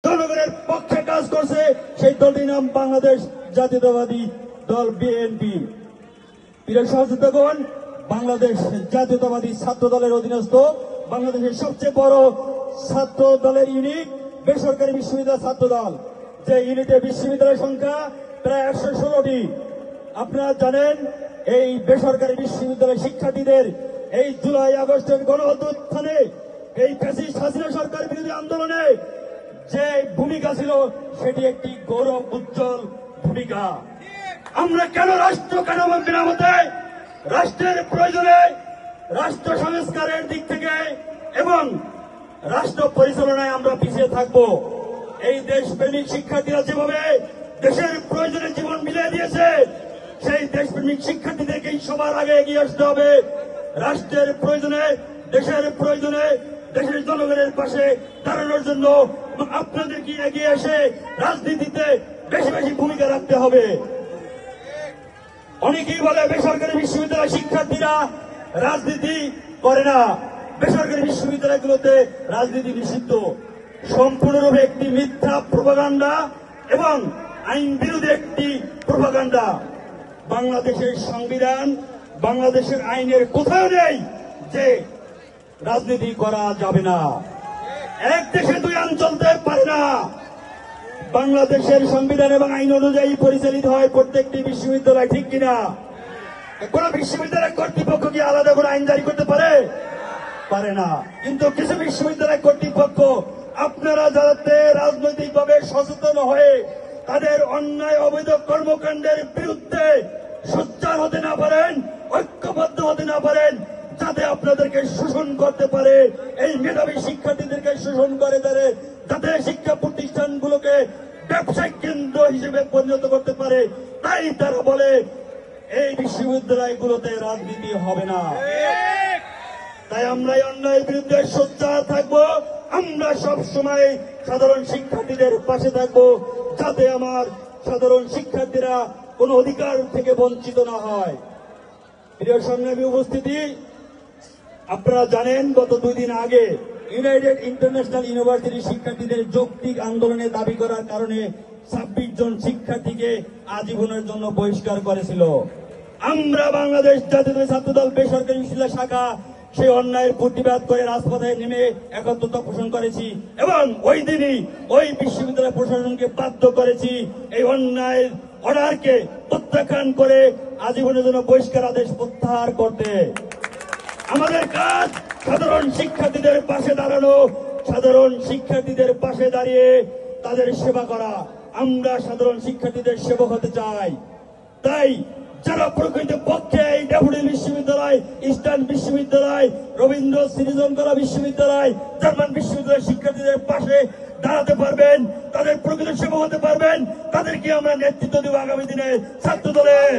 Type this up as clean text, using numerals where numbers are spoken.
জনগণের পক্ষে কাজ করছে সেই দলটির নাম বাংলাদেশ জাতীয়তাবাদী দল বিএনপি। প্রিয় সহযোদ্ধাগণ, বাংলাদেশ জাতীয়তাবাদী ছাত্র দলের অধীনস্থ বাংলাদেশের সবচেয়ে বড় ছাত্র দলের ইউনিট বেসরকারি বিশ্ববিদ্যালয় ছাত্র দল, যে ইউনিটে বিশ্ববিদ্যালয়ের সংখ্যা প্রায় 116টি। আপনারা জানেন, এই বেসরকারি বিশ্ববিদ্যালয় শিক্ষার্থীদের এই জুলাই আগস্টের গণ অভ্যুত্থানে, এই ফ্যাসিস্ট হাসিনা সরকার বিরোধী আন্দোলনে যে ভূমিকা ছিল সেটি একটি গৌরব উজ্জ্বল ভূমিকা। আমরা কেন রাষ্ট্র কাঠামো মেরামতে, রাষ্ট্রের প্রয়োজনে, রাষ্ট্র সংস্কারের দিক থেকে এবং রাষ্ট্র পরিচালনায় আমরা পিছিয়ে থাকব? এই দেশপ্রেমিক শিক্ষার্থীরা যেভাবে দেশের প্রয়োজনে জীবন মিলিয়ে দিয়েছে, সেই দেশপ্রেমিক শিক্ষার্থীদেরকেই সবার আগে এগিয়ে আসতে হবে। রাষ্ট্রের প্রয়োজনে, দেশের প্রয়োজনে, দেশের জনগণের পাশে দাঁড়ানোর জন্য আপনাদেরকে এগিয়ে এসে রাজনীতিতে বেশি বেশি ভূমিকা রাখতে হবে। অনেকেই বলে বেসরকারি বিশ্ববিদ্যালয় শিক্ষার্থীরা রাজনীতি করে না, বেসরকারি বিশ্ববিদ্যালয়গুলোতে রাজনীতি নিষিদ্ধ। সম্পূর্ণরূপে একটি মিথ্যা প্রোপাগান্ডা এবং আইন বিরোধী একটি প্রোপাগান্ডা। বাংলাদেশের সংবিধান, বাংলাদেশের আইনের কোথাও নেই যে রাজনীতি করা যাবে না। এক দেশে দুই আইন চলতে পারে না। বাংলাদেশের সংবিধান এবং আইন অনুযায়ী পরিচালিত হয় প্রত্যেকটি বিশ্ববিদ্যালয়, ঠিক কিনা? কোন বিশ্ববিদ্যালয় কর্তৃপক্ষ কি আলাদা করে আইন জারি করতে পারে? পারে না। কিন্তু কিছু বিশ্ববিদ্যালয় কর্তৃপক্ষ আপনারা যাতে রাজনৈতিকভাবে সচেতন হয়ে তাদের অন্যায় অবৈধ কর্মকাণ্ডের বিরুদ্ধে সোচ্চার হতে না পারেন, ঐক্যবদ্ধ হতে না পারেন, যাতে আপনাদেরকে শোষণ করতে পারে, এই মেধাবী শিক্ষার্থীদেরকে শোষণ করে তারা, যাতে শিক্ষা প্রতিষ্ঠানগুলোকে ব্যবসায়িক কেন্দ্র হিসেবে পরিণত করতে পারে, তাই তারা বলে এই বিশ্ববিদ্যালয়গুলোতে রাজনীতি হবে না। তাই আমরা এই অন্যায়ের বিরুদ্ধে সোচ্চার থাকবো। আমরা সব সময় সাধারণ শিক্ষার্থীদের পাশে থাকবো, যাতে আমার সাধারণ শিক্ষার্থীরা কোন অধিকার থেকে বঞ্চিত না হয়। প্রিয় সংগ্রামী উপস্থিতি, আপনারা জানেন গত 2 দিন আগে ইউনাইটেড ইন্টারন্যাশনাল ইউনিভার্সিটি শিক্ষার্থীদের যৌক্তিক আন্দোলনে দাবি করার কারণে 26 জন শিক্ষার্থীকে আজীবনের জন্য বহিষ্কার করেছিল। আমরা বাংলাদেশ জাতীয় ছাত্র দল বেসরকারি বিশ্ববিদ্যালয় শাখা সেই অন্যায়ের প্রতিবাদ করে রাজপথে নেমে একত্রতা পোষণ করেছি এবং ওই দিনই ওই বিশ্ববিদ্যালয় প্রশাসনকে বাধ্য করেছি এই অন্যায়ের অর্ডারকে প্রত্যাখ্যান করে আজীবনের জন্য বহিষ্কার আদেশ প্রত্যাহার করতে। আমাদের কাজ সাধারণ শিক্ষার্থীদের পাশে দাঁড়ানো, সাধারণ শিক্ষার্থীদের পাশে দাঁড়িয়ে তাদের সেবা করা। আমরা সাধারণ শিক্ষার্থীদের সেবক হতে চাই। তাই যারা প্রকৃত পক্ষে এই ড্যাফোডিল বিশ্ববিদ্যালয়, ইস্টার্ন বিশ্ববিদ্যালয়, রবীন্দ্র সৃজনকলা বিশ্ববিদ্যালয়, জার্মান বিশ্ববিদ্যালয় শিক্ষার্থীদের পাশে দাঁড়াতে পারবেন, তাদের প্রকৃত সেবক হতে পারবেন, তাদেরকে আমরা নেতৃত্ব দেব আগামী দিনে ছাত্র দলের।